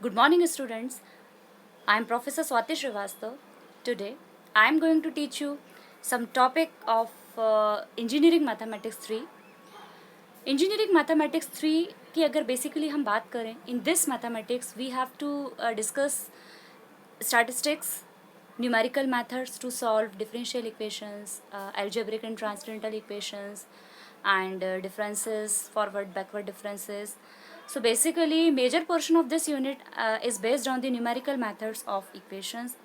Good morning, students. I am Professor Swati Srivastav. Today, I am going to teach you some topic of Engineering Mathematics 3. Engineering Mathematics 3 की अगर basically हम बात करें, in this mathematics we have to discuss statistics, numerical methods to solve differential equations, algebraic and transcendental equations, and differences, forward backward differences. So basically major portion of this unit is based on the numerical methods of equations,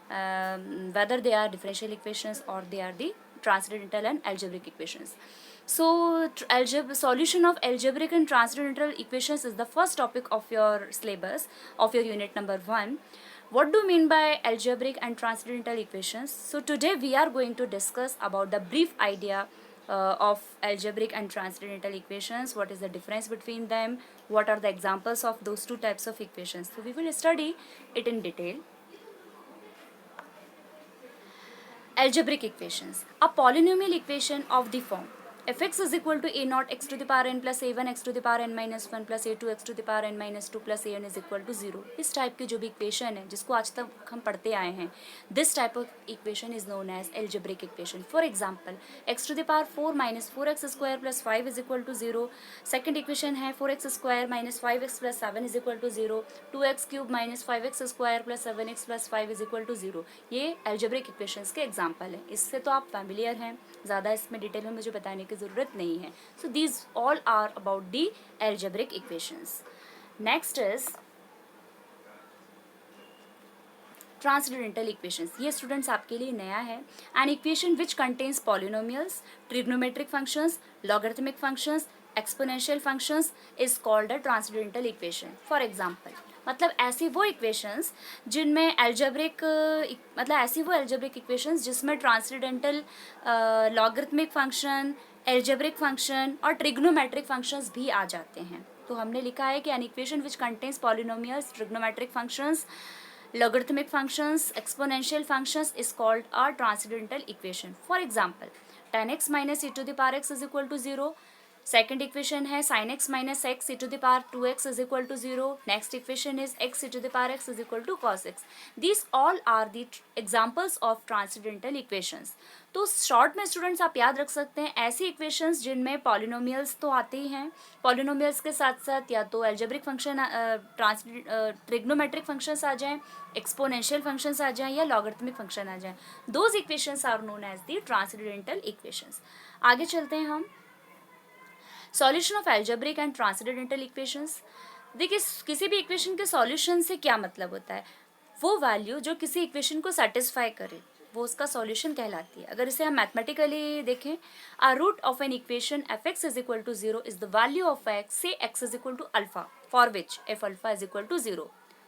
whether they are differential equations or they are the transcendental and algebraic equations. So solution of algebraic and transcendental equations is the first topic of your syllabus of your unit number 1. What do you mean by algebraic and transcendental equations? So today we are going to discuss about the brief idea of algebraic and transcendental equations. What is the difference between them? What are the examples of those two types of equations? So we will study it in detail. Algebraic equations. A polynomial equation of the form fx is equal to a naught x to the power n plus a1 x to the power n minus 1 plus a2 x to the power n minus 2 plus an is equal to 0. इस type की जो भी equation है जिसको आज तक हम पढ़ते आए हैं, this type of equation is known as algebraic equation. For example, x to the power 4 minus 4x square plus 5 is equal to 0. Second equation है 4x square minus 5x plus 7 is equal to 0. 2x cube minus 5x square plus 7x plus 5 is equal to 0. ये algebraic equations के example है. इससे तो आप familiar हैं, ज़्यादा इसमें डिटेल में मुझे बताने की ज़रूरत नहीं है. So these all are about the algebraic equations. Next is transcendental equations. ये स्टूडेंट्स आपके लिए नया है. An equation which contains polynomials, trigonometric functions, logarithmic functions, exponential functions is called a transcendental equation. For example, मतलब ऐसी वो equations जिनमें algebraic मतलब ऐसी वो एल्जेब्रिक इक्वेशंस जिसमें transcendental, logarithmic function, algebraic function और ट्रिग्नोमेट्रिक फंक्शंस भी आ जाते हैं. तो हमने लिखा है कि N equation which contains polynomials, trigonometric functions, logarithmic functions, exponential functions is called a transcendental equation. For example, tan x minus e to the power x is equal to 0. Second equation है sin x minus x e to the power 2x is equal to 0. Next equation is x e to the power x is equal to cos x. These all are the examples of transcendental equations. तो short में students आप याद रख सकते हैं ऐसी equations जिनमें polynomials तो आते ही हैं, पॉलिनोमियल्स के साथ साथ या तो एल्जेब्रिक फंक्शन, ट्रिग्नोमेट्रिक फंक्शंस आ जाएं, एक्सपोनेंशियल फंक्शंस आ जाएं या लॉगरिथमिक फंक्शन आ जाएं. Those equations are known as the transcendental equations. आगे चलते हैं हम. Solution of algebraic and transcendental equations. देखिए, किसी भी इक्वेशन के सॉल्यूशन से क्या मतलब होता है? वो वैल्यू जो किसी इक्वेशन को सेटिस्फाई करे वो उसका सॉल्यूशन कहलाती है. अगर इसे हम मैथमेटिकली देखें, a root of an equation f x is equal to 0 is the value of x से x is equal to alpha for which f alpha is equal to 0.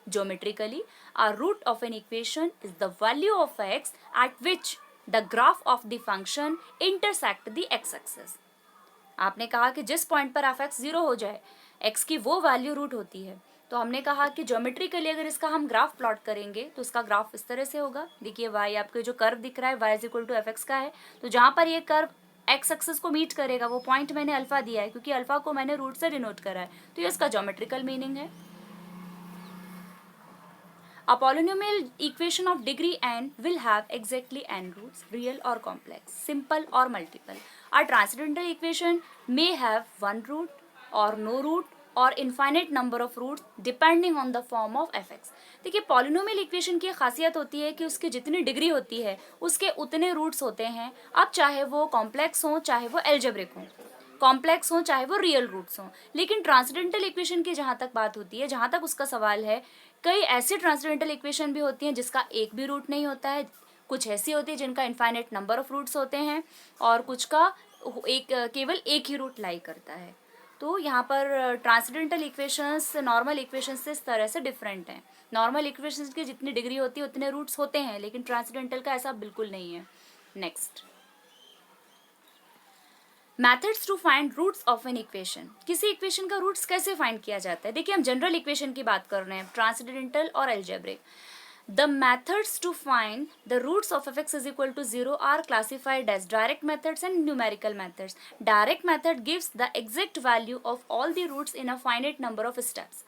Geometrically, a root of an equation is the value of x at which the graph of the function intersect the x-axis. आपने कहा कि जिस point पर F x 0 हो जाए, x की वो value root होती है. तो हमने कहा कि ज्योमेट्रिकली अगर इसका हम ग्राफ प्लॉट करेंगे तो इसका ग्राफ इस तरह से होगा. देखिए, y आपके जो कर्व दिख रहा है y is equal to F X का है. तो जहाँ पर ये कर्व एक्स एक्सिस को मीट करेगा वो पॉइंट मैंने अल्फा दिया है क्योंकि अल्फा को मैंने रूट से डिनोट करा है. तो ये इसका ज्योमेट्रिकल मीनिंग है. A polynomial equation of degree n will have exactly n roots, real or complex, simple or multiple. A transcendental equation may have one root or no root or infinite number of roots depending on the form of fx. देखिए, polynomial equation की खासियत होती है कि उसकी जितनी degree होती है उसके उतने रूट्स होते हैं. अब चाहे वो कॉम्प्लेक्स हों चाहे वो एल्जेब्रिक हों, कॉम्प्लेक्स हों चाहे वो रियल रूट्स हों. लेकिन ट्रांसडेंटल इक्वेशन की जहाँ तक बात होती है, जहाँ तक उसका सवाल है, कई ऐसी ट्रांसडेंटल इक्वेशन भी होती हैं जिसका एक भी रूट नहीं होता है. कुछ ऐसी होती है जिनका इनफाइनाइट नंबर ऑफ रूट्स होते हैं और कुछ का केवल एक ही रूट लाई करता है. तो यहाँ पर ट्रांसडेंटल इक्वेशंस नॉर्मल इक्वेशंस से इस तरह से डिफरेंट हैं. नॉर्मल इक्वेशंस की जितनी डिग्री होती है उतने रूट्स होते हैं, लेकिन ट्रांसडेंटल का ऐसा बिल्कुल नहीं है. Next, methods to find roots of an equation. किसी इक्वेशन का रूट्स कैसे फाइंड किया जाता है? देखिए, हम जनरल इक्वेशन की बात कर रहे हैं, ट्रांसडेंटल और algebraic. The methods to find the roots of fx is equal to 0 are classified as direct methods and numerical methods. Direct method gives the exact value of all the roots in a finite number of steps.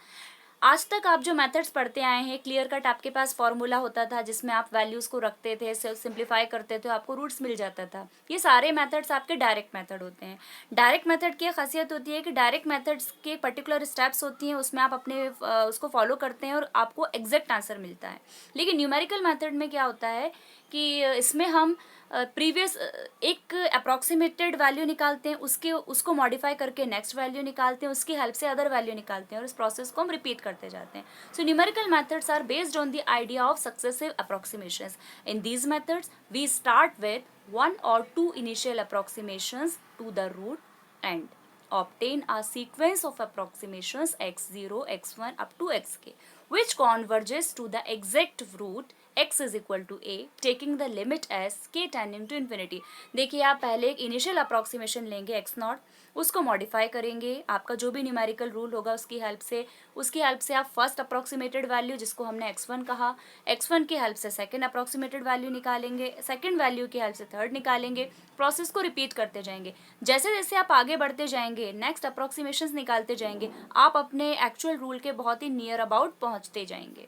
आज तक आप जो methods पढ़ते आए हैं, clear cut आपके पास formula होता था जिसमें आप वैल्यूज़ को रखते थे, सिंप्लीफाई करते थे, आपको रूट्स मिल जाता था। ये सारे मेथड्स आपके डायरेक्ट मेथड होते हैं। डायरेक्ट मेथड की खासियत होती है कि डायरेक्ट मेथड्स के पर्टिकुलर स्टेप्स होती हैं, उसमें आप अपने उसको फॉलो करते हैं और आपको एग्जैक्ट आंसर मिलता है। लेकिन न्यूमेरिकल मेथड में क्या होता है कि इसमें हम प्रीवियस एक अप्रॉक्सीमेटेड वैल्यू निकालते हैं, उसको मॉडिफाई करके नेक्स्ट वैल्यू निकालते हैं, उसकी हेल्प से अदर वैल्यू निकालते हैं और इस प्रोसेस को हम रिपीट करते जाते हैं। So numerical methods are based on the idea of successive approximations. In these methods we start with 1 or 2 initial approximations to the root and obtain a sequence of approximations x0, x1 up to xk, which converges to the exact root x is equal to a, taking the limit as k tending to infinity। देखिए, आप पहले एक initial approximation लेंगे x not, उसको modify करेंगे, आपका जो भी न्यूमेरिकल रूल होगा उसकी हेल्प से आप फर्स्ट अप्रॉक्सीमेटेड वैल्यू, जिसको हमने x1 कहा, x1 की हेल्प से सेकंड अप्रॉक्सीमेटेड वैल्यू निकालेंगे, सेकंड वैल्यू की हेल्प से थर्ड निकालेंगे, प्रोसेस को रिपीट करते जाएंगे। जैसे जैसे आप आगे बढ़ते जाएंगे, नेक्स्ट अप्रॉक्सीमेशंस निकालते जाएंगे, आप अपने एक्चुअल रूल के बहुत ही नियर अबाउट पहुंचते जाएंगे।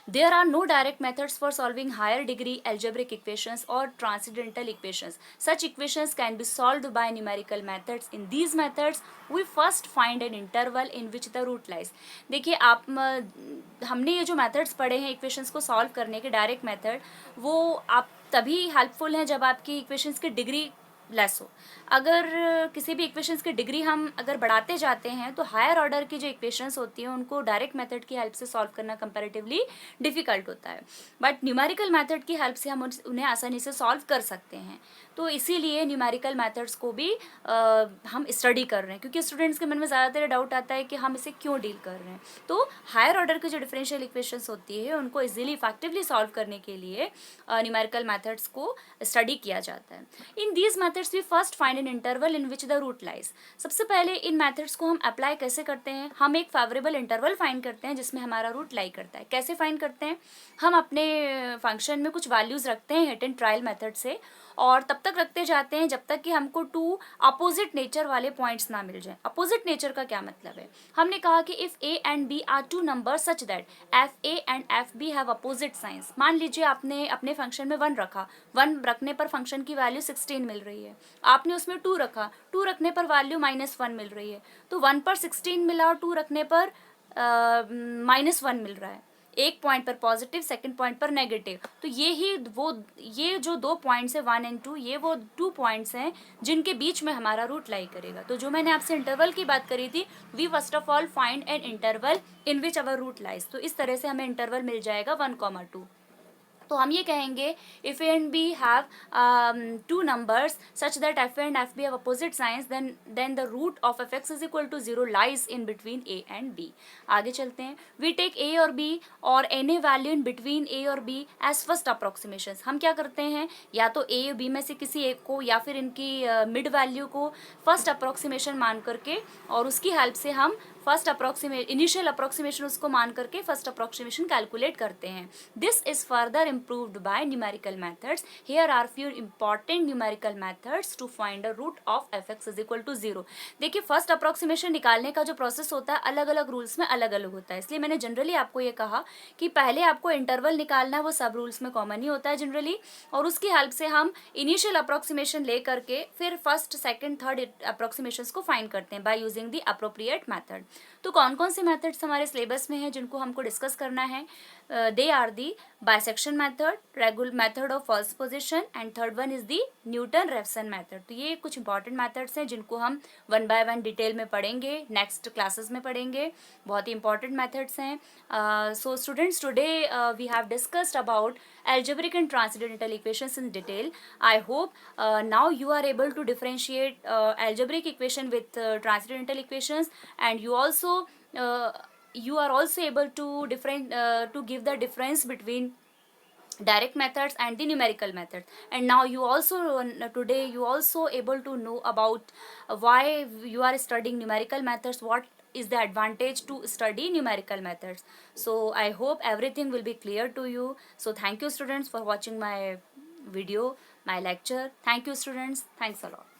There are no direct methods for solving higher degree algebraic equations or transcendental equations. Such equations can be solved by numerical methods. In these methods, we first find an interval in which the root lies. देखिए, हमने ये जो methods पढ़े हैं equations को solve करने के, direct method, वो आप तभी हेल्पफुल हैं जब आपकी इक्वेशंस की डिग्री लेस हो। अगर किसी भी इक्वेशंस की डिग्री हम अगर बढ़ाते जाते हैं तो हायर ऑर्डर की जो इक्वेशंस होती हैं उनको डायरेक्ट मेथड की हेल्प से सॉल्व करना कंपैरेटिवली डिफिकल्ट होता है, बट न्यूमेरिकल मेथड की हेल्प से हम उन्हें आसानी से सॉल्व कर सकते हैं। तो इसीलिए न्यूमेरिकल मेथड्स को भी हम स्टडी कर रहे हैं, क्योंकि स्टूडेंट्स के मन में ज़्यादातर डाउट आता है कि हम इसे क्यों डील कर रहे हैं। तो हायर ऑर्डर की जो डिफरेंशियल इक्वेशंस होती है उनको इजीली इफेक्टिवली सॉल्व करने के लिए न्यूमेरिकल मेथड्स को स्टडी किया जाता है। In these methods we first find an interval in which the root lies. सबसे पहले इन मेथड्स को हम अप्लाई कैसे करते हैं, हम एक फेवरेबल इंटरवल फाइंड करते हैं जिसमें हमारा रूट लाई करता है। कैसे फाइंड करते हैं, हम अपने फंक्शन में कुछ वैल्यूज रखते हैं हिट एंड ट्रायल मेथड से, और तब तक रखते जाते हैं जब तक कि हमको 2 अपोजिट नेचर वाले पॉइंट्स ना मिल जाएं। अपोजिट नेचर का क्या मतलब है, हमने कहा कि if a and b are 2 numbers such that fa and fb have opposite signs. मान लीजिए आपने अपने फंक्शन में 1 रखा, 1 रखने पर फंक्शन की वैल्यू 16 मिल रही है, आपने उसमें 2 रखा, 2 रखने पर वैल्यू -1 मिल रही है, तो 1 पर 16 मिला और 2 रखने पर -1 मिल रहा है। एक पॉइंट पर पॉजिटिव, सेकंड पॉइंट पर नेगेटिव। तो ये जो 2 पॉइंट्स है 1 and 2, ये वो 2 पॉइंट्स हैं जिनके बीच में हमारा रूट लाई करेगा। तो जो मैंने आपसे इंटरवल की बात करी थी, we first of all find an interval in which our root lies. तो इस तरह से हमें इंटरवल मिल जाएगा 1, 2। तो हम ये कहेंगे if A and B have 2 numbers such that F A and F B have opposite signs, then the root of F x is equal to 0 lies in between A and B. आगे चलते हैं, we take A और B और any value in between A और B as first approximation. हम क्या करते हैं, या तो ए और बी में से किसी एक को या फिर इनकी मिड वैल्यू को फर्स्ट अप्रोक्सीमेशन मान करके, और उसकी हेल्प से हम इनिशियल अप्रोक्सीमेशन उसको मान करके फर्स्ट अप्रोक्सीमेशन कैलकुलेट करते हैं। This is further improved by numerical methods. Here are few important numerical methods to find a root of fx is equal to 0. देखिए, फर्स्ट अप्रोक्सीमेशन निकालने का जो प्रोसेस होता है अलग अलग रूल्स में अलग अलग होता है, इसलिए मैंने जनरली आपको ये कहा कि पहले आपको इंटरवल निकालना है, वो सब रूल्स में कॉमन ही होता है जनरली, और उसकी हेल्प से हम इनिशियल अप्रोक्सीमेशन ले करके फिर फर्स्ट, सेकंड, थर्ड अप्रोक्सीमेशंस को फाइंड करते हैं by using the appropriate method. तो कौन कौन से मेथड्स हमारे सिलेबस में हैं जिनको हमको डिस्कस करना है, they are the bisection method, regular method of first position, and third one is the Newton Raphson method. तो ये कुछ इंपॉर्टेंट मेथड्स हैं जिनको हम 1 by 1 डिटेल में पढ़ेंगे, नेक्स्ट क्लासेस में पढ़ेंगे, बहुत ही इंपॉर्टेंट मेथड्स हैं। So students, today we have discussed about algebraic and transcendental equations in detail. I hope now you are able to differentiate algebraic equation with transcendental equations, and you are also able to to give the difference between direct methods and the numerical methods. And now today you also able to know about why you are studying numerical methods, what is the advantage to study numerical methods. So I hope everything will be clear to you. So thank you students for watching my video, my lecture. Thank you students, thanks a lot.